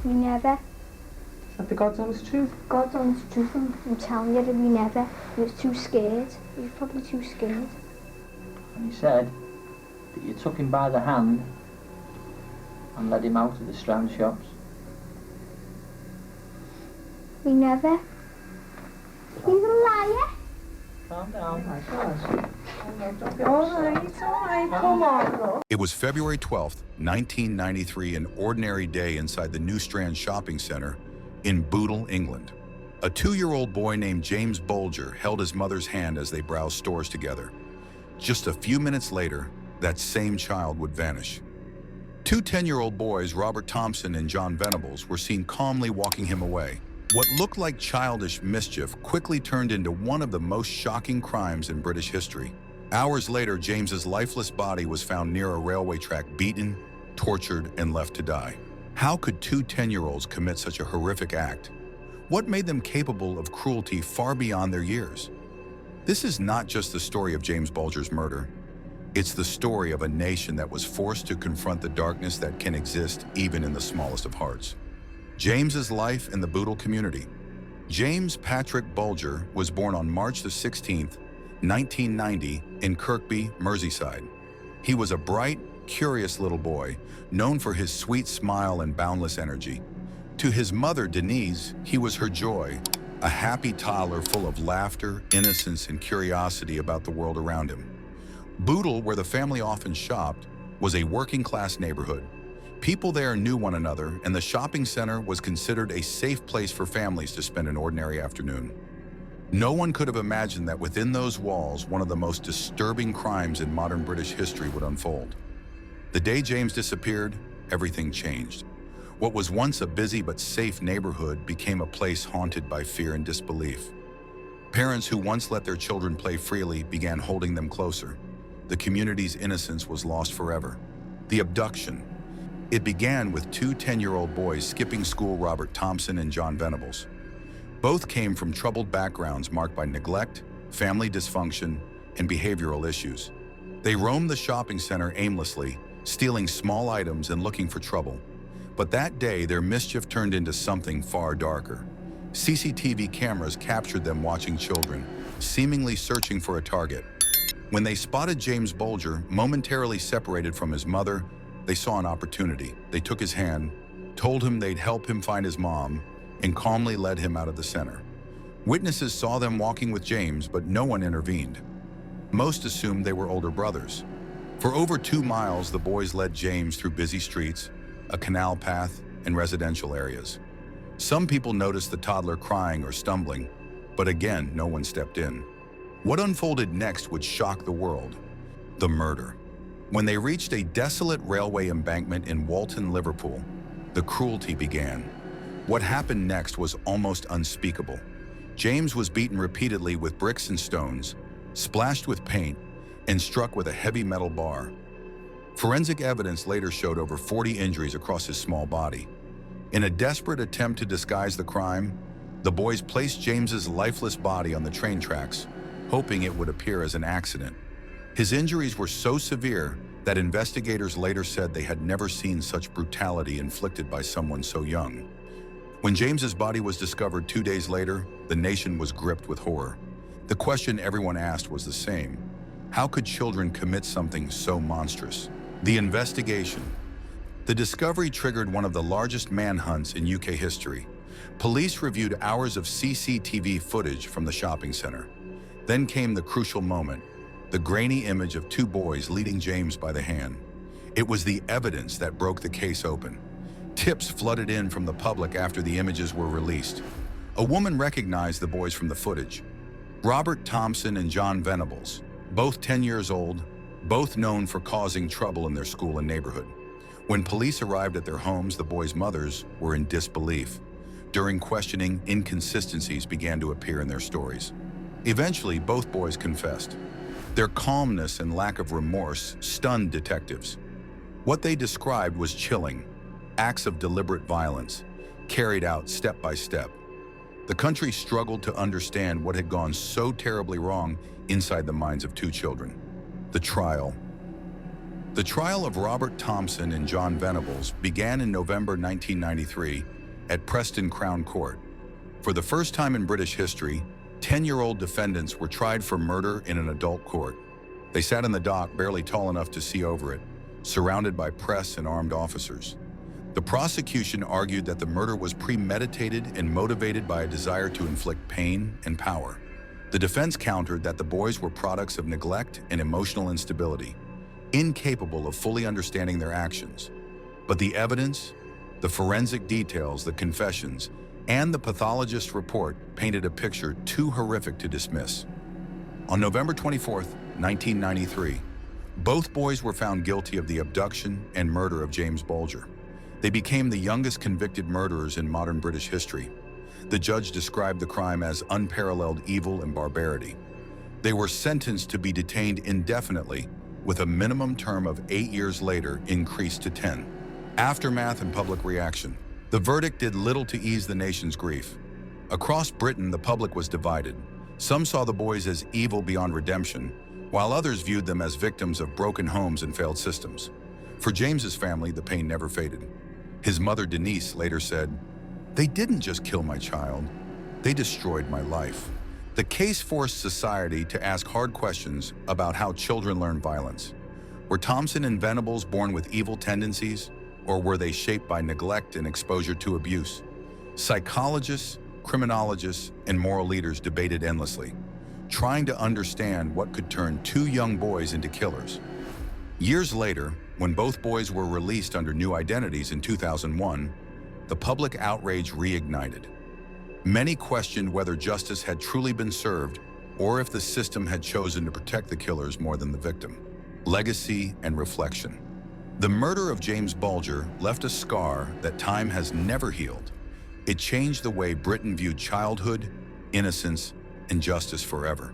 We never. Is that the God's honest truth? God's honest truth, I'm telling you that we never. He was too scared. He was probably too scared. And he said that you took him by the hand and led him out of the Strand shops. We never. He's a liar. Calm down. Oh my gosh. All right, come on. It was February 12th, 1993, an ordinary day inside the New Strand Shopping Centre in Bootle, England. A 2-year-old boy named James Bulger held his mother's hand as they browsed stores together. Just a few minutes later, that same child would vanish. 2 10-year-old boys, Robert Thompson and Jon Venables, were seen calmly walking him away. What looked like childish mischief quickly turned into one of the most shocking crimes in British history. Hours later, James's lifeless body was found near a railway track, beaten, tortured, and left to die. How could 2 10-year-olds commit such a horrific act? What made them capable of cruelty far beyond their years? This is not just the story of James Bulger's murder. It's the story of a nation that was forced to confront the darkness that can exist even in the smallest of hearts. James's life in the Bootle community. James Patrick Bulger was born on March the 16th, 1990 in Kirkby, Merseyside. He was a bright, curious little boy, known for his sweet smile and boundless energy. To his mother, Denise, he was her joy, a happy toddler full of laughter, innocence, and curiosity about the world around him. Bootle, where the family often shopped, was a working-class neighborhood. People there knew one another, and the shopping center was considered a safe place for families to spend an ordinary afternoon. No one could have imagined that within those walls, one of the most disturbing crimes in modern British history would unfold. The day James disappeared, everything changed. What was once a busy but safe neighborhood became a place haunted by fear and disbelief. Parents who once let their children play freely began holding them closer. The community's innocence was lost forever. The abduction. It began with 2 10-year-old boys skipping school, Robert Thompson and Jon Venables. Both came from troubled backgrounds marked by neglect, family dysfunction, and behavioral issues. They roamed the shopping center aimlessly, stealing small items and looking for trouble. But that day, their mischief turned into something far darker. CCTV cameras captured them watching children, seemingly searching for a target. When they spotted James Bulger, momentarily separated from his mother, they saw an opportunity. They took his hand, told him they'd help him find his mom, and calmly led him out of the center. Witnesses saw them walking with James, but no one intervened. Most assumed they were older brothers. For over 2 miles, the boys led James through busy streets, a canal path, and residential areas. Some people noticed the toddler crying or stumbling, but again, no one stepped in. What unfolded next would shock the world: the murder. When they reached a desolate railway embankment in Walton, Liverpool, the cruelty began. What happened next was almost unspeakable. James was beaten repeatedly with bricks and stones, splashed with paint, and struck with a heavy metal bar. Forensic evidence later showed over 40 injuries across his small body. In a desperate attempt to disguise the crime, the boys placed James's lifeless body on the train tracks, hoping it would appear as an accident. His injuries were so severe that investigators later said they had never seen such brutality inflicted by someone so young. When James's body was discovered 2 days later, the nation was gripped with horror. The question everyone asked was the same: how could children commit something so monstrous? The investigation. The discovery triggered one of the largest manhunts in UK history. Police reviewed hours of CCTV footage from the shopping center. Then came the crucial moment: the grainy image of 2 boys leading James by the hand. It was the evidence that broke the case open. Tips flooded in from the public after the images were released. A woman recognized the boys from the footage. Robert Thompson and Jon Venables, both 10 years old, both known for causing trouble in their school and neighborhood. When police arrived at their homes, the boys' mothers were in disbelief. During questioning, inconsistencies began to appear in their stories. Eventually, both boys confessed. Their calmness and lack of remorse stunned detectives. What they described was chilling: acts of deliberate violence, carried out step by step. The country struggled to understand what had gone so terribly wrong inside the minds of 2 children. The trial. The trial of Robert Thompson and Jon Venables began in November 1993 at Preston Crown Court. For the first time in British history, 10-year-old defendants were tried for murder in an adult court. They sat in the dock barely tall enough to see over it, surrounded by press and armed officers. The prosecution argued that the murder was premeditated and motivated by a desire to inflict pain and power. The defense countered that the boys were products of neglect and emotional instability, incapable of fully understanding their actions. But the evidence, the forensic details, the confessions, and the pathologist's report painted a picture too horrific to dismiss. On November 24, 1993, both boys were found guilty of the abduction and murder of James Bulger. They became the youngest convicted murderers in modern British history. The judge described the crime as unparalleled evil and barbarity. They were sentenced to be detained indefinitely, with a minimum term of 8 years later increased to 10. Aftermath and public reaction. The verdict did little to ease the nation's grief. Across Britain, the public was divided. Some saw the boys as evil beyond redemption, while others viewed them as victims of broken homes and failed systems. For James's family, the pain never faded. His mother, Denise, later said, "They didn't just kill my child, they destroyed my life." The case forced society to ask hard questions about how children learn violence. Were Thompson and Venables born with evil tendencies, or were they shaped by neglect and exposure to abuse? Psychologists, criminologists, and moral leaders debated endlessly, trying to understand what could turn two young boys into killers. Years later, when both boys were released under new identities in 2001, the public outrage reignited. Many questioned whether justice had truly been served or if the system had chosen to protect the killers more than the victim. Legacy and reflection. The murder of James Bulger left a scar that time has never healed. It changed the way Britain viewed childhood, innocence, and justice forever.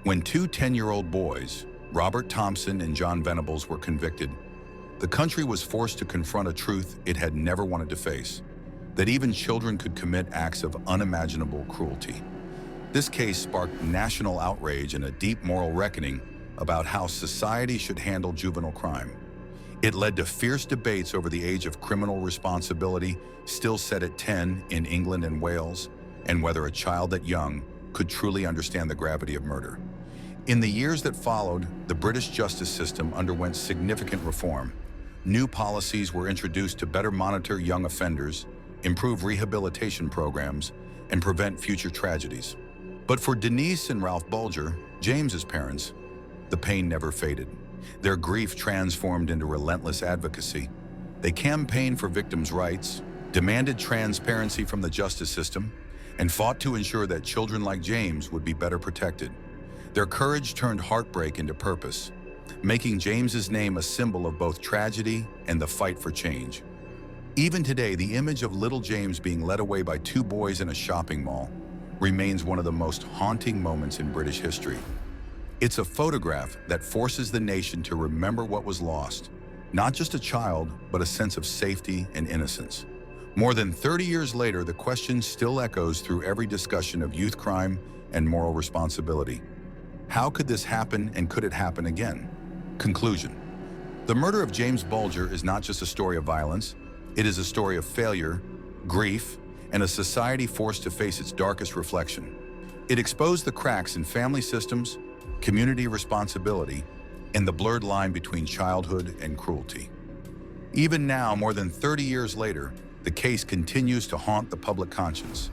When two 10-year-old boys, Robert Thompson and Jon Venables, were convicted, the country was forced to confront a truth it had never wanted to face, that even children could commit acts of unimaginable cruelty. This case sparked national outrage and a deep moral reckoning about how society should handle juvenile crime. It led to fierce debates over the age of criminal responsibility, still set at 10 in England and Wales, and whether a child that young could truly understand the gravity of murder. In the years that followed, the British justice system underwent significant reform. New policies were introduced to better monitor young offenders, improve rehabilitation programs, and prevent future tragedies. But for Denise and Ralph Bulger, James's parents, the pain never faded. Their grief transformed into relentless advocacy. They campaigned for victims' rights, demanded transparency from the justice system, and fought to ensure that children like James would be better protected. Their courage turned heartbreak into purpose, making James's name a symbol of both tragedy and the fight for change. Even today, the image of little James being led away by two boys in a shopping mall remains one of the most haunting moments in British history. It's a photograph that forces the nation to remember what was lost, not just a child, but a sense of safety and innocence. More than 30 years later, the question still echoes through every discussion of youth crime and moral responsibility. How could this happen, and could it happen again? Conclusion. The murder of James Bulger is not just a story of violence. It is a story of failure, grief, and a society forced to face its darkest reflection. It exposed the cracks in family systems, community responsibility, and the blurred line between childhood and cruelty. Even now, more than 30 years later, the case continues to haunt the public conscience.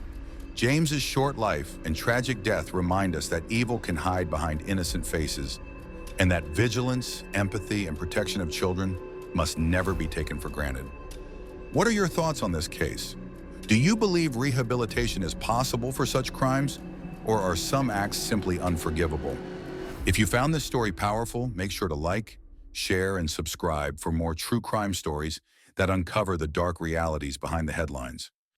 James's short life and tragic death remind us that evil can hide behind innocent faces, and that vigilance, empathy, and protection of children must never be taken for granted. What are your thoughts on this case? Do you believe rehabilitation is possible for such crimes, or are some acts simply unforgivable? If you found this story powerful, make sure to like, share, and subscribe for more true crime stories that uncover the dark realities behind the headlines.